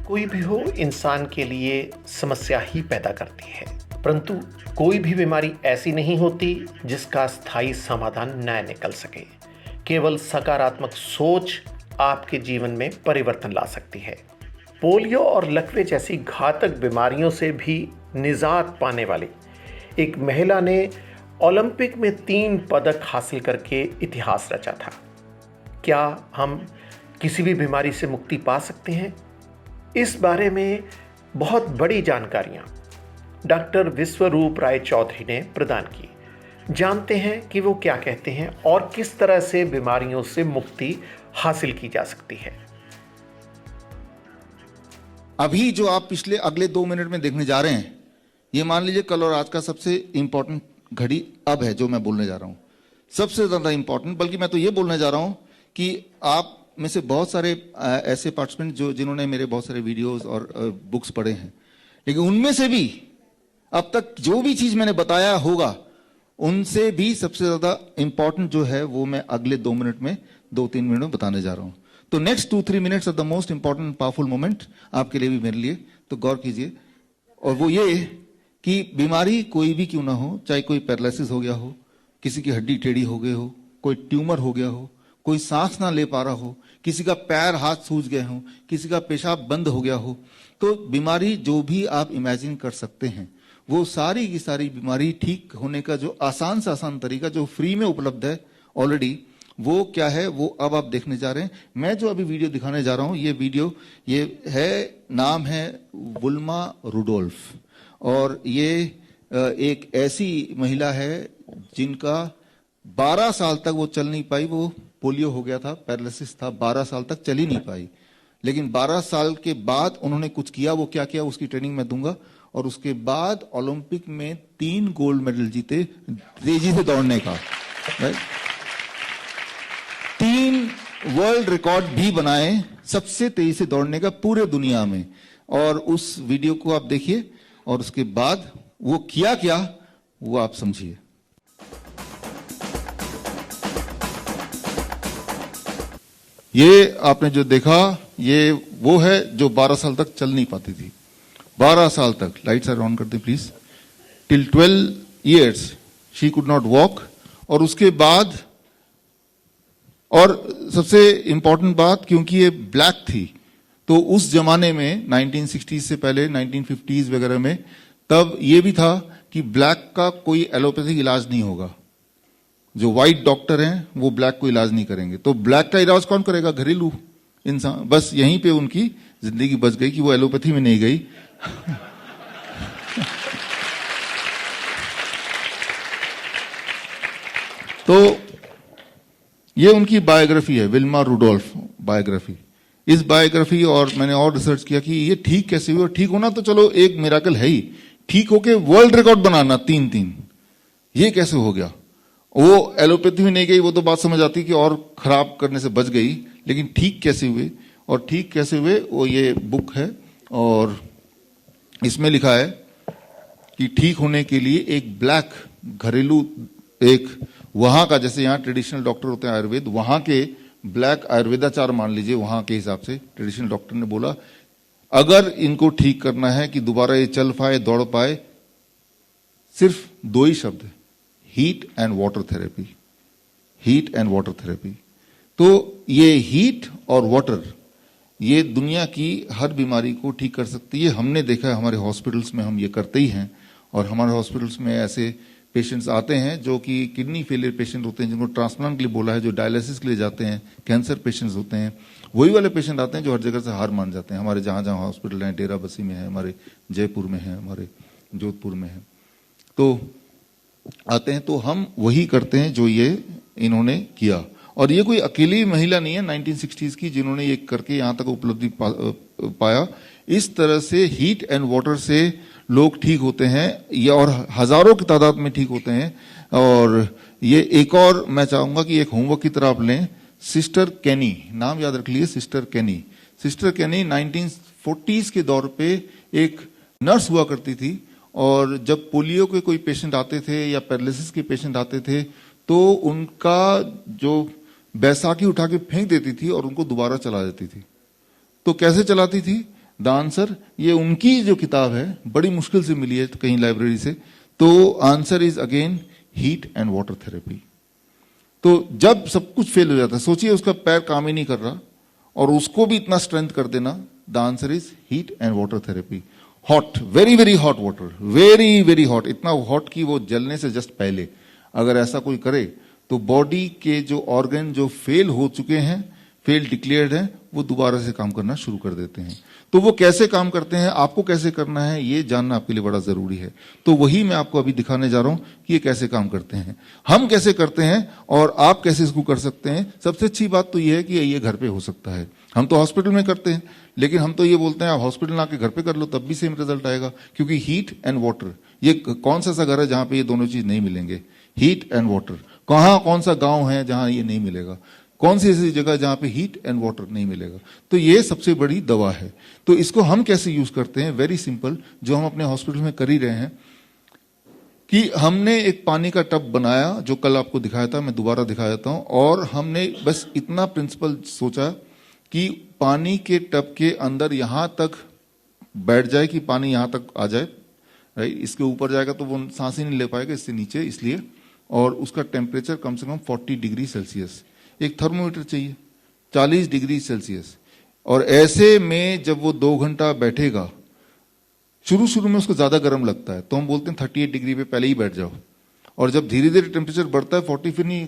कोई भी हो, इंसान के लिए समस्या ही पैदा करती है, परंतु कोई भी बीमारी ऐसी नहीं होती जिसका स्थायी समाधान न निकल सके। केवल सकारात्मक सोच आपके जीवन में परिवर्तन ला सकती है। पोलियो और लकवे जैसी घातक बीमारियों से भी निजात पाने वाली एक महिला ने ओलंपिक में 3 पदक हासिल करके इतिहास रचा था। क्या हम किसी भी बीमारी से मुक्ति पा सकते हैं? इस बारे में बहुत बड़ी जानकारियां डॉक्टर विश्वरूप राय चौधरी ने प्रदान की। जानते हैं कि वो क्या कहते हैं और किस तरह से बीमारियों से मुक्ति हासिल की जा सकती है। अभी जो आप पिछले अगले 2 मिनट में देखने जा रहे हैं, ये मान लीजिए कल और आज का सबसे इंपॉर्टेंट घड़ी अब है जो मैं बोलने जा रहा हूं, सबसे ज्यादा इंपॉर्टेंट। बल्कि मैं तो ये बोलने जा रहा हूं कि आप में से बहुत सारे ऐसे पार्टिसिपेंट जिन्होंने मेरे बहुत सारे वीडियोस और बुक्स पढ़े हैं, लेकिन उनमें से भी अब तक जो भी चीज मैंने बताया होगा उनसे भी सबसे ज्यादा इंपॉर्टेंट जो है वो मैं अगले 2 मिनट में 2-3 मिनट में बताने जा रहा हूं। तो next 2-3 minutes are the most important powerful moment आपके लिए भी मेरे लिए, तो गौर कीजिए। और वो ये कि बीमारी कोई भी क्यों ना हो, चाहे कोई पैरालिसिस हो गया हो, किसी की हड्डी टेढ़ी हो गई हो, कोई ट्यूमर हो गया हो, कोई सांस ना ले पा रहा हो, किसी का पैर हाथ सूज गए हो, किसी का पेशाब बंद हो गया हो, तो बीमारी जो भी आप इमेजिन कर सकते हैं वो सारी की सारी बीमारी ठीक होने का जो आसान से आसान तरीका जो फ्री में उपलब्ध है ऑलरेडी, वो क्या है वो अब आप देखने जा रहे हैं। मैं जो अभी वीडियो दिखाने जा रहा हूं, ये वीडियो ये है, नाम है वुल्मा रुडोल्फ, और ये एक ऐसी महिला है जिनका 12 साल तक वो चल नहीं पाई। वो पोलियो हो गया था, पैरालिसिस था, 12 साल तक चल ही नहीं पाई। लेकिन 12 साल के बाद उन्होंने कुछ किया। वो क्या किया उसकी ट्रेनिंग मैं दूंगा। और उसके बाद ओलंपिक में 3 गोल्ड मेडल जीते तेजी से दौड़ने का, 3 वर्ल्ड रिकॉर्ड भी बनाए सबसे तेजी से दौड़ने का पूरे दुनिया में। और उस वीडियो को आप देखिए और उसके बाद वो किया क्या वो आप समझिए। ये आपने जो देखा ये वो है जो 12 साल तक चल नहीं पाती थी। 12 साल तक, लाइट्स आर ऑन कर दे please, till 12 years she could not walk. और उसके बाद, और सबसे इंपॉर्टेंट बात, क्योंकि ये ब्लैक थी तो उस जमाने में 1960s से पहले 1950s वगैरह में तब ये भी था कि ब्लैक का कोई एलोपैथिक इलाज नहीं होगा। जो व्हाइट डॉक्टर हैं वो ब्लैक को इलाज नहीं करेंगे, तो ब्लैक का इलाज कौन करेगा? घरेलू इंसान। बस यहीं पे उनकी जिंदगी बच गई कि वो एलोपैथी में नहीं गई। तो ये उनकी बायोग्राफी है, विल्मा रुडोल्फ बायोग्राफी। इस बायोग्राफी और मैंने और रिसर्च किया कि ये ठीक कैसे हुई। और ठीक होना तो चलो एक मिराकल है ही, ठीक होके वर्ल्ड रिकॉर्ड बनाना 3-3, ये कैसे हो गया? वो एलोपैथी में नहीं गई, वो तो बात समझ आती कि और खराब करने से बच गई, लेकिन ठीक कैसे हुए? और ठीक कैसे हुए वो ये बुक है, और इसमें लिखा है कि ठीक होने के लिए एक ब्लैक घरेलू, एक वहां का, जैसे यहाँ ट्रेडिशनल डॉक्टर होते हैं आयुर्वेद, वहां के ब्लैक आयुर्वेदाचार मान लीजिए, वहां के हिसाब से ट्रेडिशनल डॉक्टर ने बोला अगर इनको ठीक करना है कि दोबारा ये चल पाए, दौड़ पाए, सिर्फ 2 ही शब्द, heat and water therapy. Heat and water therapy. तो ये हीट और वाटर ये दुनिया की हर बीमारी को ठीक कर सकती है। हमने देखा है हमारे हॉस्पिटल्स में, हम ये करते ही हैं। और हमारे हॉस्पिटल्स में ऐसे पेशेंट्स आते हैं जो कि किडनी फेलियर पेशेंट होते हैं, जिनको ट्रांसप्लांट के लिए बोला है, जो डायलिसिस के लिए जाते हैं, कैंसर पेशेंट्स होते हैं, वही वाले पेशेंट आते हैं जो हर जगह से हार मान जाते हैं। हमारे जहाँ जहाँ हॉस्पिटल हैं, डेरा बसी में है, हमारे जयपुर में है, हमारे जोधपुर में है, तो आते हैं। तो हम वही करते हैं जो ये इन्होंने किया। और ये कोई अकेली महिला नहीं है 1960s की जिन्होंने ये करके यहाँ तक उपलब्धि पाया। इस तरह से हीट एंड वाटर से लोग ठीक होते हैं, या और हजारों की तादाद में ठीक होते हैं। और ये एक और मैं चाहूंगा कि एक होमवर्क की तरह आप लें, सिस्टर केनी, नाम याद रख लीजिए, सिस्टर केनी। सिस्टर केनी 1940s के दौर पे एक नर्स हुआ करती थी, और जब पोलियो के कोई पेशेंट आते थे या पैरालिसिस के पेशेंट आते थे तो उनका जो बैसाखी उठा के फेंक देती थी और उनको दोबारा चला देती थी। तो कैसे चलाती थी? द आंसर, ये उनकी जो किताब है बड़ी मुश्किल से मिली है कहीं लाइब्रेरी से, तो answer is again heat and water therapy. तो जब सब कुछ फेल हो जाता है, सोचिए उसका पैर काम ही नहीं कर रहा और उसको भी इतना स्ट्रेंथ कर देना, the answer is heat and water therapy. Hot, very very hot water, very very hot, इतना हॉट कि वो जलने से जस्ट पहले अगर ऐसा कोई करे तो बॉडी के जो ऑर्गन जो फेल हो चुके हैं, फेल डिक्लेयर्ड हैं, वो दोबारा से काम करना शुरू कर देते हैं। तो वो कैसे काम करते हैं, आपको कैसे करना है, ये जानना आपके लिए बड़ा जरूरी है। तो वही मैं आपको अभी दिखाने जा रहा हूं कि ये कैसे काम करते हैं, हम कैसे करते हैं और आप कैसे इसको कर सकते हैं। सबसे अच्छी बात तो ये है कि ये घर पे हो सकता है। हम तो हॉस्पिटल में करते हैं, लेकिन हम तो ये बोलते हैं आप हॉस्पिटल आके घर पे कर लो तब भी सेम रिजल्ट आएगा, क्योंकि हीट एंड वाटर, ये कौन सा घर है जहां पे ये दोनों चीज नहीं मिलेंगे, हीट एंड वाटर। कौन सा गांव है जहां ये नहीं मिलेगा, कौन सी ऐसी जगह जहां पे हीट एंड वाटर नहीं मिलेगा। तो ये सबसे बड़ी दवा है। तो इसको हम कैसे यूज करते हैं, वेरी सिंपल, जो हम अपने हॉस्पिटल में कर ही रहे हैं कि हमने एक पानी का टब बनाया, जो कल आपको दिखाया था, मैं दोबारा दिखा देता हूं। और हमने बस इतना प्रिंसिपल सोचा कि पानी के टब के अंदर यहां तक बैठ जाए कि पानी यहां तक आ जाए, राइट। इसके ऊपर जाएगा तो वो सांस ही नहीं ले पाएगा, इससे नीचे, इसलिए। और उसका टेम्परेचर कम से कम 40 डिग्री सेल्सियस, एक थर्मोमीटर चाहिए 40 डिग्री सेल्सियस। और ऐसे में जब वो 2 घंटा बैठेगा, शुरू शुरू में उसको ज्यादा गर्म लगता है, तो हम बोलते हैं 38 डिग्री पे पहले ही बैठ जाओ। और जब धीरे धीरे टेम्परेचर बढ़ता है 40,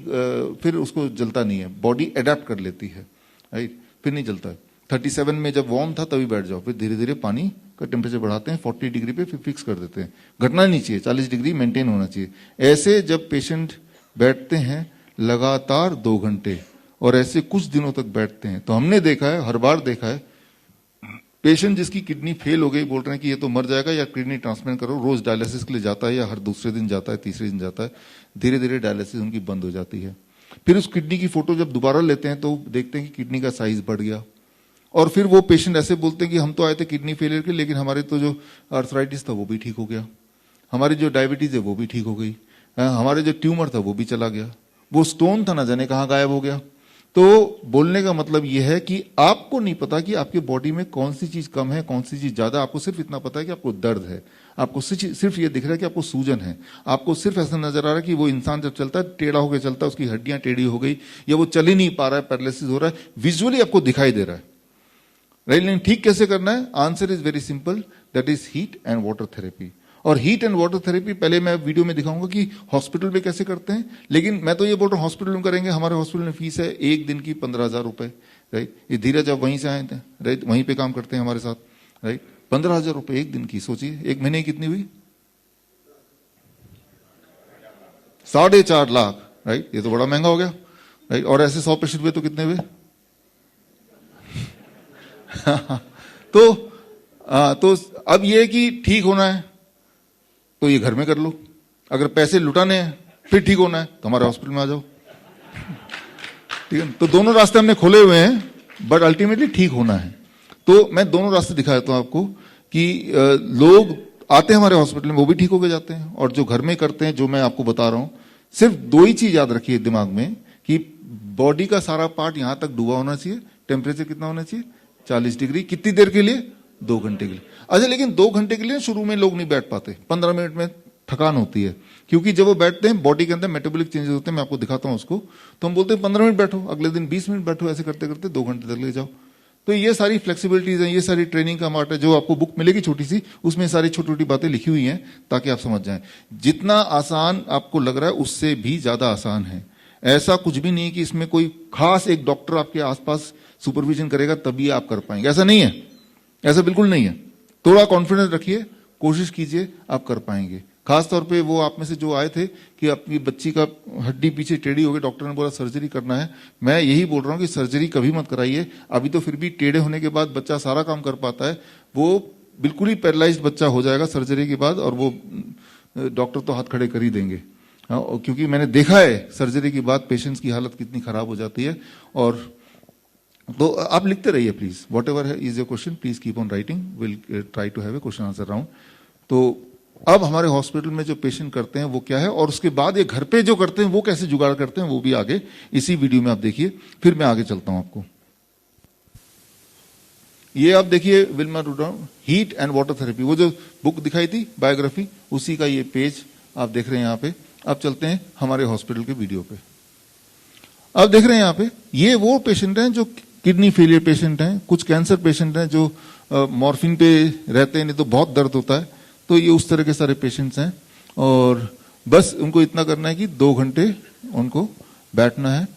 फिर उसको जलता नहीं है, बॉडी अडेप्ट कर लेती है, राइट, फिर नहीं जलता है। 37 में जब वार्म था तभी बैठ जाओ, फिर धीरे धीरे पानी का टेम्परेचर बढ़ाते हैं 40 डिग्री पे, फिर फिक्स कर देते हैं। घटना नहीं चाहिए, 40 डिग्री मेंटेन होना चाहिए। ऐसे जब पेशेंट बैठते हैं लगातार 2 घंटे, और ऐसे कुछ दिनों तक बैठते हैं, तो हमने देखा है, हर बार देखा है, पेशेंट जिसकी किडनी फेल हो गई बोल रहे हैं कि ये तो मर जाएगा या किडनी ट्रांसप्लांट करो, रोज डायलिसिस के लिए जाता है या हर दूसरे दिन जाता है, तीसरे दिन जाता है, धीरे धीरे डायलिसिस उनकी बंद हो जाती है। फिर उस किडनी की फोटो जब दोबारा लेते हैं तो देखते हैं कि किडनी का साइज बढ़ गया। और फिर वो पेशेंट ऐसे बोलते हैं कि हम तो आए थे किडनी फेलियर के, लेकिन हमारे तो जो आर्थराइटिस था वो भी ठीक हो गया, हमारी जो डायबिटीज है वो भी ठीक हो गई, हमारे जो ट्यूमर था वो भी चला गया, वो स्टोन था ना जाने कहां गायब हो गया। तो बोलने का मतलब यह है कि आपको नहीं पता कि आपके बॉडी में कौन सी चीज कम है, कौन सी चीज ज्यादा। आपको सिर्फ इतना पता है कि आपको दर्द है, आपको सिर्फ ये दिख रहा है कि आपको सूजन है, आपको सिर्फ ऐसा नजर आ रहा है कि वो इंसान जब चलता है टेढ़ा होकर चलता है, उसकी हड्डियां टेढ़ी हो गई, या वो चल ही नहीं पा रहा है, पैरालिसिस हो रहा है, विजुअली आपको दिखाई दे रहा है, राइट। लेकिन ठीक कैसे करना है, answer is very simple, that is heat and water therapy. और हीट एंड वाटर थेरेपी पहले मैं वीडियो में दिखाऊंगा कि हॉस्पिटल में कैसे करते हैं, लेकिन मैं तो ये बोल रहा हूँ हॉस्पिटल में करेंगे। हमारे हॉस्पिटल में फीस है 1 दिन की 15,000 रुपए, राइट। ये धीरज आप वहीं से आए थे, राइट, वहीं पे काम करते हैं हमारे साथ, राइट। 15,000 रुपए 1 दिन की, सोचिए 1 महीने की कितनी हुई, 4.5 लाख, राइट। ये तो बड़ा महंगा हो गया, राइट। और ऐसे 100 पेशेंट हुए तो कितने हुए तो अब ये कि ठीक होना है तो ये घर में कर लो, अगर पैसे लुटाने हैं फिर ठीक होना है तो हमारे हॉस्पिटल में आ जाओ, ठीक है। तो दोनों रास्ते हमने खोले हुए हैं, बट अल्टीमेटली ठीक होना है। तो मैं दोनों रास्ते दिखा देता हूं आपको कि लोग आते हैं हमारे हॉस्पिटल में, वो भी ठीक होकर जाते हैं, और जो घर में करते हैं, जो मैं आपको बता रहा हूं, सिर्फ 2 ही चीज याद रखिए दिमाग में कि बॉडी का सारा पार्ट यहां तक डूबा होना चाहिए, टेम्परेचर कितना होना चाहिए, 40 डिग्री। कितनी देर के लिए, 2 घंटे के लिए। अच्छा, लेकिन 2 घंटे के लिए शुरू में लोग नहीं बैठ पाते, 15 मिनट में थकान होती है, क्योंकि जब वो बैठते हैं बॉडी के अंदर मेटाबॉलिक चेंजेस होते हैं, मैं आपको दिखाता हूं उसको। तो हम बोलते हैं 15 मिनट बैठो, अगले दिन 20 मिनट बैठो, ऐसे करते करते 2 घंटे तक ले जाओ। तो ये सारी फ्लेक्सिबिलिटीज हैं, ये सारी ट्रेनिंग का पार्ट है, जो आपको बुक मिलेगी छोटी सी, उसमें सारी छोटी छोटी बातें लिखी हुई हैं ताकि आप समझ जाएं। जितना आसान आपको लग रहा है उससे भी ज्यादा आसान है। ऐसा कुछ भी नहीं कि इसमें कोई खास एक डॉक्टर आपके आसपास सुपरविजन करेगा तभी आप कर पाएंगे, ऐसा नहीं है, ऐसा बिल्कुल नहीं है। थोड़ा कॉन्फिडेंस रखिए, कोशिश कीजिए, आप कर पाएंगे। खासतौर पे वो आप में से जो आए थे कि अपनी बच्ची का हड्डी पीछे टेढ़ी हो गई, डॉक्टर ने बोला सर्जरी करना है, मैं यही बोल रहा हूं कि सर्जरी कभी मत कराइए। अभी तो फिर भी टेढ़े होने के बाद बच्चा सारा काम कर पाता है, वो बिल्कुल ही पैरालाइज्ड बच्चा हो जाएगा सर्जरी के बाद, और वो डॉक्टर तो हाथ खड़े कर ही देंगे। क्योंकि मैंने देखा है सर्जरी के बाद पेशेंट्स की हालत कितनी खराब हो जाती है। और तो आप लिखते रहिए please, whatever is your question please keep on writing, will try to have a question answer round. तो अब हमारे हॉस्पिटल में जो पेशेंट करते हैं वो क्या है, और उसके बाद ये घर पे जो करते हैं वो कैसे जुगाड़ करते हैं, वो भी आगे इसी वीडियो में आप देखिए, फिर मैं आगे चलता हूं आपको। ये आप देखिए Wilma Rudolph, heat and water therapy, वो जो बुक दिखाई थी बायोग्राफी, उसी का ये पेज आप देख रहे हैं यहाँ पे। अब चलते हैं हमारे हॉस्पिटल के वीडियो पे। अब देख रहे हैं यहाँ पे, ये वो पेशेंट हैं जो किडनी फेलियर पेशेंट हैं, कुछ कैंसर पेशेंट हैं जो मॉर्फिन पे रहते हैं, नहीं तो बहुत दर्द होता है, तो ये उस तरह के सारे पेशेंट्स हैं। और बस उनको इतना करना है कि 2 घंटे उनको बैठना है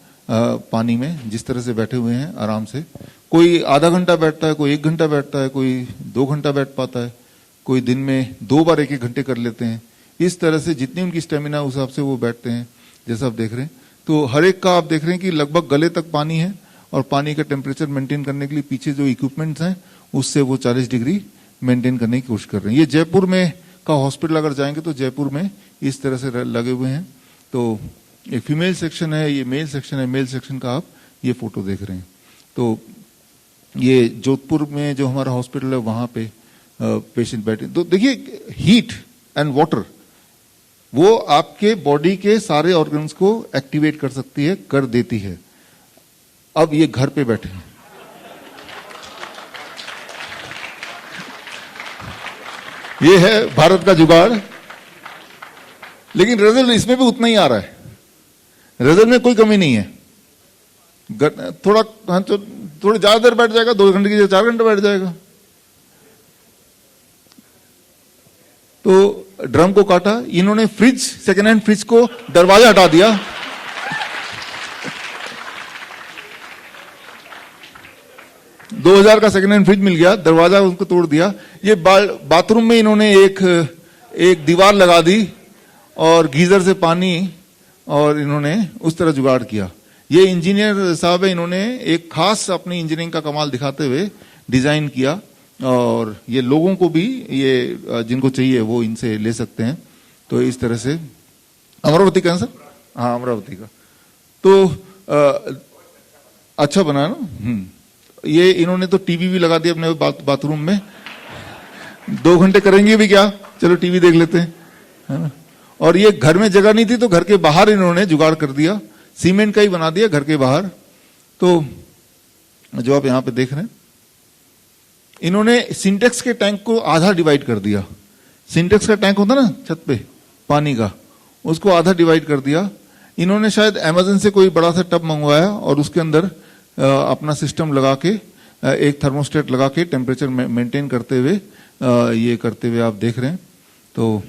पानी में, जिस तरह से बैठे हुए हैं आराम से। कोई आधा घंटा बैठता है, कोई 1 घंटा बैठता है, कोई 2 घंटा बैठ पाता है, कोई दिन में 2 बार 1-1 घंटे कर लेते हैं। इस तरह से जितनी उनकी स्टेमिना उस हिसाब से वो बैठते हैं, जैसा आप देख रहे हैं। तो हर एक का आप देख रहे हैं कि लगभग गले तक पानी है, और पानी का टेम्परेचर मेंटेन करने के लिए पीछे जो इक्विपमेंट्स हैं उससे वो 40 डिग्री मेंटेन करने की कोशिश कर रहे हैं। ये जयपुर में का हॉस्पिटल अगर जाएंगे तो जयपुर में इस तरह से लगे हुए हैं। तो एक फीमेल सेक्शन है, ये मेल सेक्शन है। मेल सेक्शन का आप ये फोटो देख रहे हैं। तो ये जोधपुर में जो हमारा हॉस्पिटल है वहां पे पेशेंट बैठे। तो देखिए हीट एंड वाटर वो आपके बॉडी के सारे ऑर्गन्स को एक्टिवेट कर सकती है, कर देती है। अब ये घर पे बैठे हैं, ये है भारत का जुगाड़, लेकिन रिजल्ट इसमें भी उतना ही आ रहा है। रिजल्ट में कोई कमी नहीं है। थोड़ा तो थोड़ी ज्यादा देर बैठ जाएगा, 2 घंटे की जगह 4 घंटे बैठ जाएगा। तो ड्रम को काटा, इन्होंने फ्रिज, सेकेंड हैंड फ्रिज को दरवाजा हटा दिया। $2000 का सेकेंड हैंड फ्रिज मिल गया, दरवाजा उसको तोड़ दिया। ये बाथरूम में इन्होंने एक दीवार लगा दी और गीजर से पानी, और इन्होंने उस तरह जुगाड़ किया। ये इंजीनियर साहब है, इन्होंने एक खास अपनी इंजीनियरिंग का कमाल दिखाते हुए डिजाइन किया, और ये लोगों को भी, ये जिनको चाहिए वो इनसे ले सकते हैं। तो इस तरह से अमरावती का सर, हाँ अमरावती का, तो अच्छा बना ना। ये इन्होंने तो टीवी भी लगा दिया अपने बाथरूम में। 2 घंटे करेंगे भी क्या, चलो टीवी देख लेते हैं, है ना। और ये घर में जगह नहीं थी तो घर के बाहर इन्होंने जुगाड़ कर दिया, सीमेंट का ही बना दिया घर के बाहर। तो जो आप यहां पे देख रहे हैं, इन्होंने सिंटेक्स के टैंक को आधा डिवाइड कर दिया। सिंटेक्स का टैंक होता ना छत पे पानी का, उसको आधा डिवाइड कर दिया। इन्होंने शायद अमेज़न से कोई बड़ा सा टब मंगवाया और उसके अंदर अपना सिस्टम लगा के, एक थर्मोस्टेट लगा के टेम्परेचर मेंटेन करते हुए, ये करते हुए आप देख रहे हैं। तो